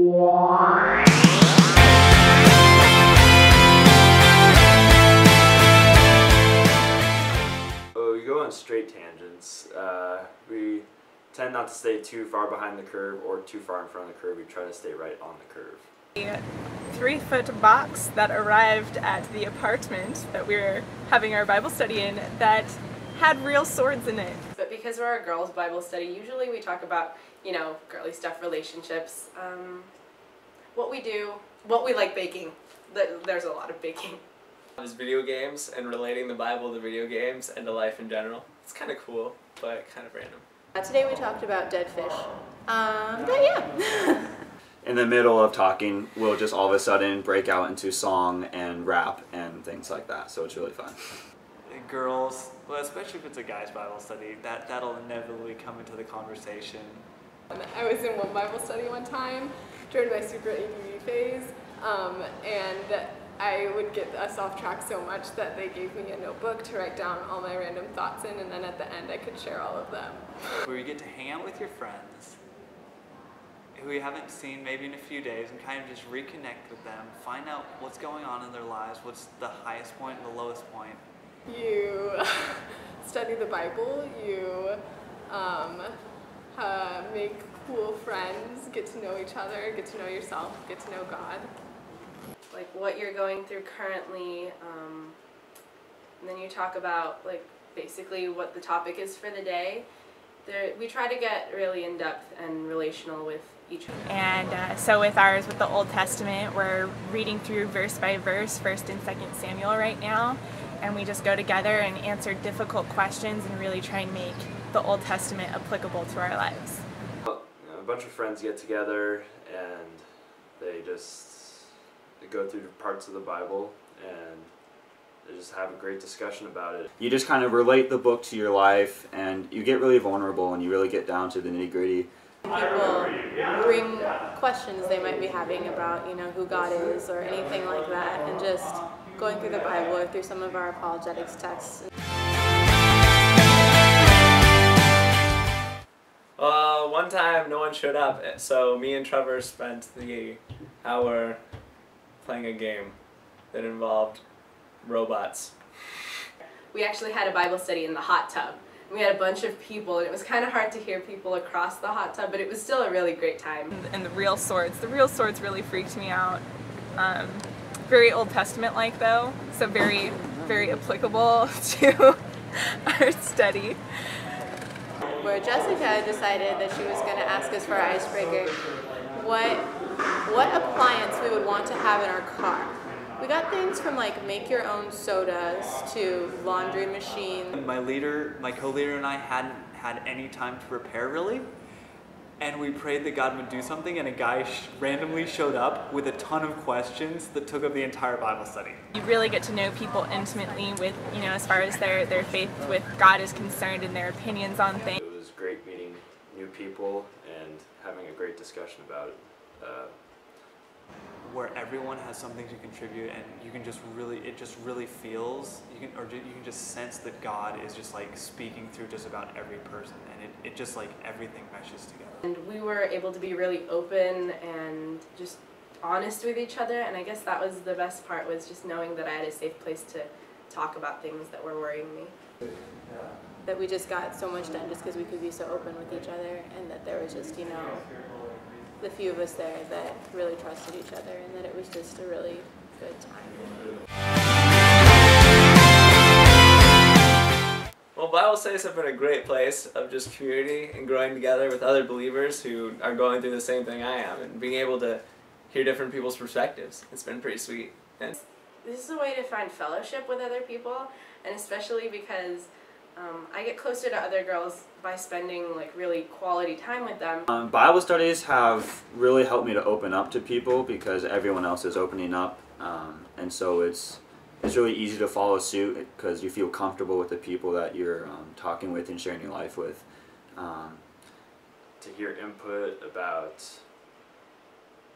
Well, we go on straight tangents. We tend not to stay too far behind the curve or too far in front of the curve. We try to stay right on the curve. A 3-foot box that arrived at the apartment that we were having our Bible study in that had real swords in it. But because we're a girls' Bible study, usually we talk about, you know, girly stuff, relationships, what we do, what we like baking. There's a lot of baking. There's video games and relating the Bible to video games and to life in general. It's kind of cool, but kind of random. Today we talked about dead fish. But yeah. In the middle of talking, we'll just all of a sudden break out into song and rap and things like that, so it's really fun. Girls, well, especially if it's a guy's Bible study, that'll inevitably come into the conversation. I was in one Bible study one time during my super ADD phase, and I would get us off track so much that they gave me a notebook to write down all my random thoughts in, and then at the end I could share all of them. Where you get to hang out with your friends who you haven't seen maybe in a few days and kind of just reconnect with them, find out what's going on in their lives, what's the highest point and the lowest point. You study the Bible, you make cool friends, get to know each other, get to know yourself, get to know God. Like what you're going through currently, and then you talk about like basically what the topic is for the day. We try to get really in-depth and relational with each other. And so with ours, with the Old Testament, we're reading through verse by verse, 1st and 2nd Samuel right now, and we just go together and answer difficult questions and really try and make the Old Testament applicable to our lives. Well, you know, a bunch of friends get together and they go through parts of the Bible and they just have a great discussion about it. You just kind of relate the book to your life and you get really vulnerable and you really get down to the nitty-gritty. People bring questions they might be having about, you know, who God is or anything like that, and just going through the Bible or through some of our apologetics texts. One time no one showed up, so me and Trevor spent the hour playing a game that involved robots. We actually had a Bible study in the hot tub. We had a bunch of people, and it was kind of hard to hear people across the hot tub, but it was still a really great time. And the real swords really freaked me out. Very Old Testament-like though, so very, very applicable to our study. Where Jessica decided that she was going to ask us for our icebreaker what appliance we would want to have in our car. We got things from like make your own sodas to laundry machine. My co-leader and I hadn't had any time to prepare really, and we prayed that God would do something, and a guy randomly showed up with a ton of questions that took up the entire Bible study. You really get to know people intimately with, you know, as far as their faith with God is concerned and their opinions on things. It was great meeting new people and having a great discussion about it. Where everyone has something to contribute, and you can just really, it just really feels, you can just sense that God is just like speaking through just about every person, and it just like everything meshes together. And we were able to be really open and just honest with each other, and I guess that was the best part, was just knowing that I had a safe place to talk about things that were worrying me. That we just got so much done just because we could be so open with each other, and that there was just, you know, the few of us there that really trusted each other, and that it was just a really good time. Well, Bible studies have been a great place of just community and growing together with other believers who are going through the same thing I am, and being able to hear different people's perspectives. It's been pretty sweet. And This is a way to find fellowship with other people, and especially because I get closer to other girls by spending like really quality time with them. Bible studies have really helped me to open up to people because everyone else is opening up, and so it's really easy to follow suit because you feel comfortable with the people that you're talking with and sharing your life with. To hear input about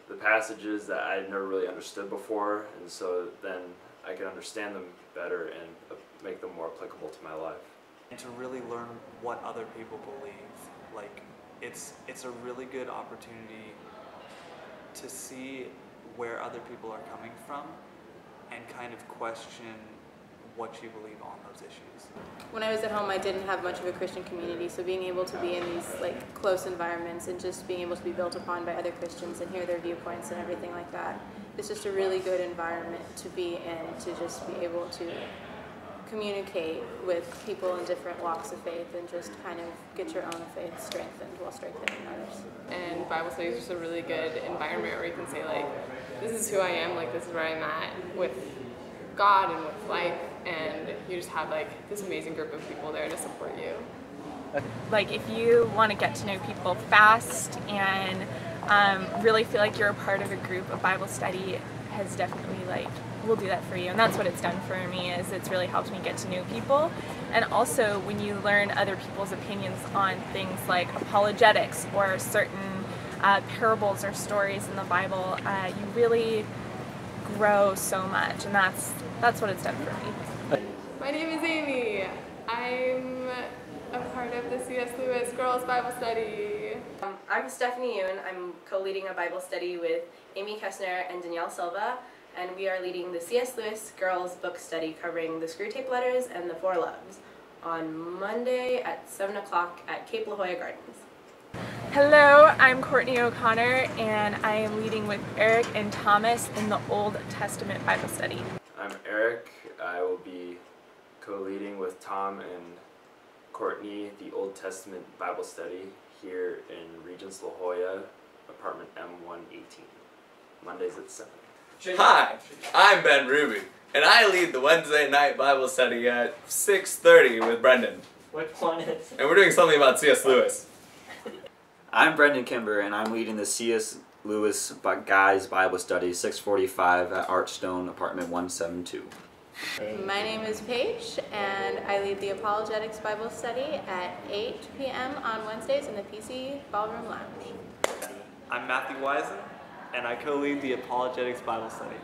the passages that I never really understood before, and so then I could understand them better and make them more applicable to my life. And to really learn what other people believe. Like, it's a really good opportunity to see where other people are coming from and kind of question what you believe on those issues. When I was at home, I didn't have much of a Christian community, so being able to be in these like close environments and just being able to be built upon by other Christians and hear their viewpoints and everything like that, it's just a really good environment to be in, to just be able to communicate with people in different walks of faith and just kind of get your own faith strengthened while strengthening others. And Bible study is just a really good environment where you can say like, this is who I am, like this is where I'm at with God and with life, and you just have like this amazing group of people there to support you. Like if you want to get to know people fast and really feel like you're a part of a group, of Bible study has definitely will do that for you, and that's what it's done for me. Is it's really helped me get to know people, and also when you learn other people's opinions on things like apologetics or certain parables or stories in the Bible, you really grow so much, and that's what it's done for me. My name is Amy. I'm a part of the C.S. Lewis Girls Bible Study. I'm Stephanie Yoon. I'm co-leading a Bible study with Amy Kessner and Danielle Silva, and we are leading the C.S. Lewis Girls Book Study covering the Screwtape Letters and the Four Loves on Monday at 7 o'clock at Cape La Jolla Gardens. Hello, I'm Courtney O'Connor, and I am leading with Eric and Thomas in the Old Testament Bible study. I'm Eric. I will be co-leading with Tom and Courtney the Old Testament Bible study here in Regents La Jolla, apartment M118. Mondays at 7. Hi, I'm Ben Ruby, and I lead the Wednesday night Bible study at 6:30 with Brendan. Which one is? And we're doing something about C.S. Lewis. I'm Brendan Kimber, and I'm leading the C.S. Lewis Guys Bible Study, 645 at Archstone, apartment 172. My name is Paige, and I lead the Apologetics Bible Study at 8 p.m. on Wednesdays in the PC Ballroom Lounge. I'm Matthew Wisen, and I co-lead the Apologetics Bible Study.